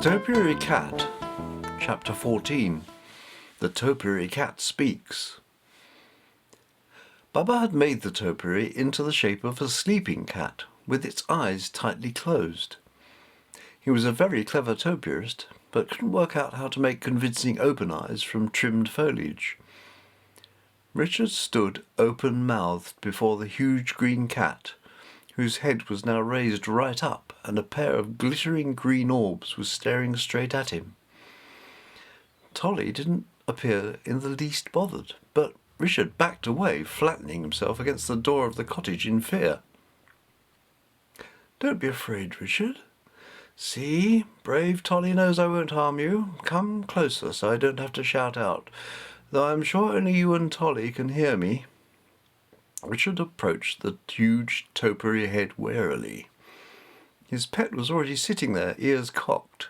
Topiary Cat, Chapter 14. The Topiary Cat Speaks. Baba had made the topiary into the shape of a sleeping cat, with its eyes tightly closed. He was a very clever topiarist, but couldn't work out how to make convincing open eyes from trimmed foliage. Richard stood open-mouthed before the huge green cat, whose head was now raised right up, and a pair of glittering green orbs was staring straight at him. Tolly didn't appear in the least bothered, but Richard backed away, flattening himself against the door of the cottage in fear. "Don't be afraid, Richard. See, brave Tolly knows I won't harm you. Come closer so I don't have to shout out, though I'm sure only you and Tolly can hear me." Richard approached the huge topiary head warily. His pet was already sitting there, ears cocked.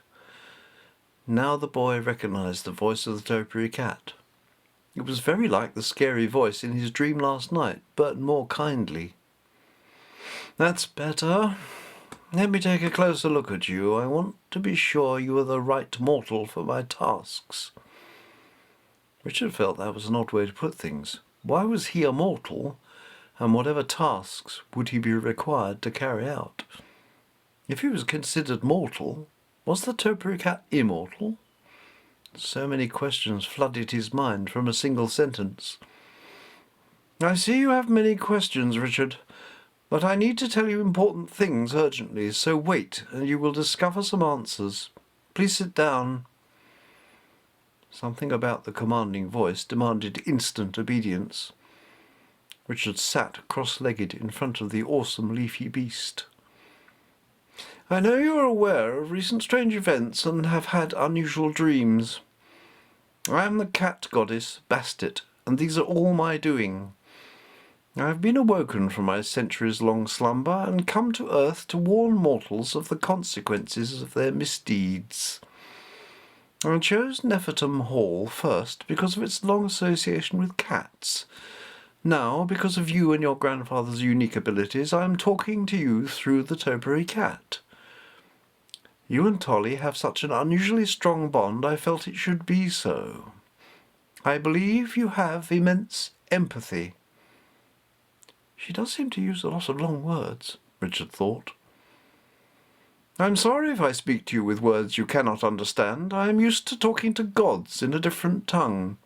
Now the boy recognized the voice of the topiary cat. It was very like the scary voice in his dream last night, but more kindly. "That's better. Let me take a closer look at you. I want to be sure you are the right mortal for my tasks." Richard felt that was an odd way to put things. Why was he a mortal, and whatever tasks would he be required to carry out? If he was considered mortal, was the topiary cat immortal? So many questions flooded his mind from a single sentence. "I see you have many questions, Richard, but I need to tell you important things urgently, so wait and you will discover some answers. Please sit down." Something about the commanding voice demanded instant obedience. Richard sat cross-legged in front of the awesome leafy beast. "I know you are aware of recent strange events and have had unusual dreams. I am the cat goddess, Bastet, and these are all my doing. I have been awoken from my centuries-long slumber and come to earth to warn mortals of the consequences of their misdeeds. I chose Nefertum Hall first because of its long association with cats. Now, because of you and your grandfather's unique abilities, I am talking to you through the topiary cat. You and Tolly have such an unusually strong bond, I felt it should be so. I believe you have immense empathy." She does seem to use a lot of long words, Richard thought. "I'm sorry if I speak to you with words you cannot understand. I am used to talking to gods in a different tongue.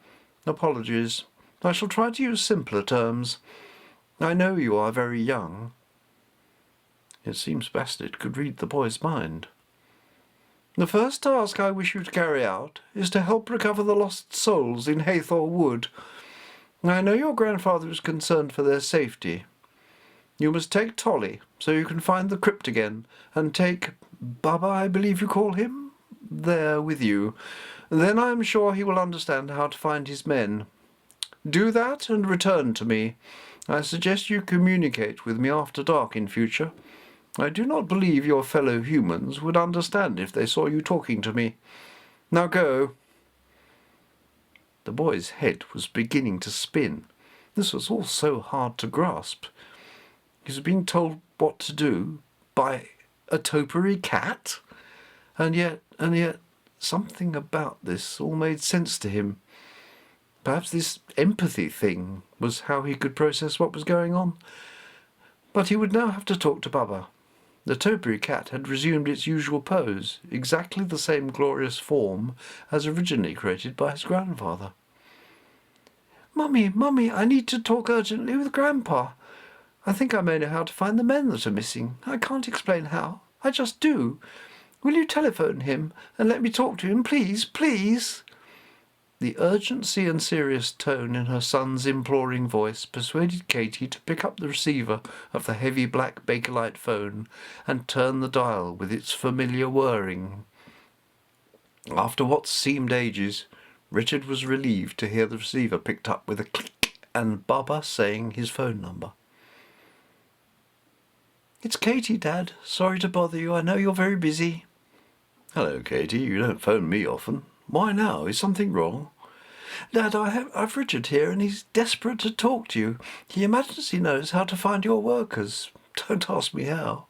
Apologies. I shall try to use simpler terms. I know you are very young." It seems Bastet could read the boy's mind. "The first task I wish you to carry out is to help recover the lost souls in Hathor Wood. I know your grandfather is concerned for their safety. You must take Tolly, so you can find the crypt again, and take Baba, I believe you call him, there with you. Then I am sure he will understand how to find his men. Do that and return to me. I suggest you communicate with me after dark in future. I do not believe your fellow humans would understand if they saw you talking to me. Now go." The boy's head was beginning to spin. This was all so hard to grasp. He was being told what to do by a topiary cat? And yet, something about this all made sense to him. Perhaps this empathy thing was how he could process what was going on. But he would now have to talk to Baba. The topiary cat had resumed its usual pose, exactly the same glorious form as originally created by his grandfather. Mummy, I need to talk urgently with Grandpa. I think I may know how to find the men that are missing. I can't explain how. I just do. Will you telephone him and let me talk to him, please, please?" The urgency and serious tone in her son's imploring voice persuaded Katie to pick up the receiver of the heavy black Bakelite phone and turn the dial with its familiar whirring. After what seemed ages, Richard was relieved to hear the receiver picked up with a click and Baba saying his phone number. "It's Katie, Dad. Sorry to bother you. I know you're very busy." "Hello, Katie. You don't phone me often. Why now? Is something wrong?" "Dad, I've Richard here, and he's desperate to talk to you. He imagines he knows how to find your workers. Don't ask me how."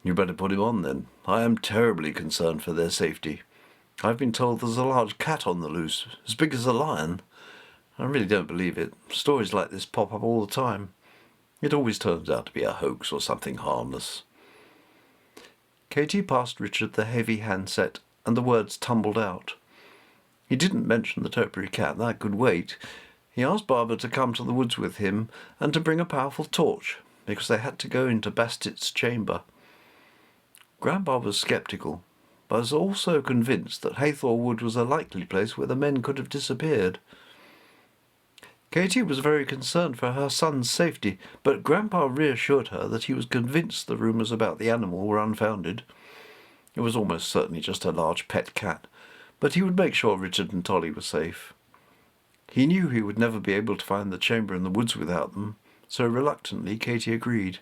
"You better put him on then. I am terribly concerned for their safety. I've been told there's a large cat on the loose, as big as a lion. I really don't believe it. Stories like this pop up all the time. It always turns out to be a hoax or something harmless. Katy passed Richard the heavy handset, and the words tumbled out. He didn't mention the topiary cat, that could wait. He asked Barbara to come to the woods with him and to bring a powerful torch, because they had to go into Bastet's chamber. Grandpa was sceptical, but was also convinced that Haythorne Wood was a likely place where the men could have disappeared. Katy was very concerned for her son's safety, but Grandpa reassured her that he was convinced the rumours about the animal were unfounded. It was almost certainly just a large pet cat, but he would make sure Richard and Tolly were safe. He knew he would never be able to find the chamber in the woods without them, so reluctantly Katy agreed.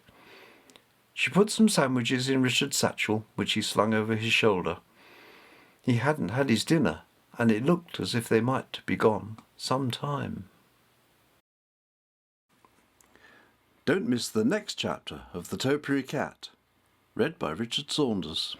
She put some sandwiches in Richard's satchel, which he slung over his shoulder. He hadn't had his dinner, and it looked as if they might be gone some time. Don't miss the next chapter of The Topiary Cat, read by Richard Saunders.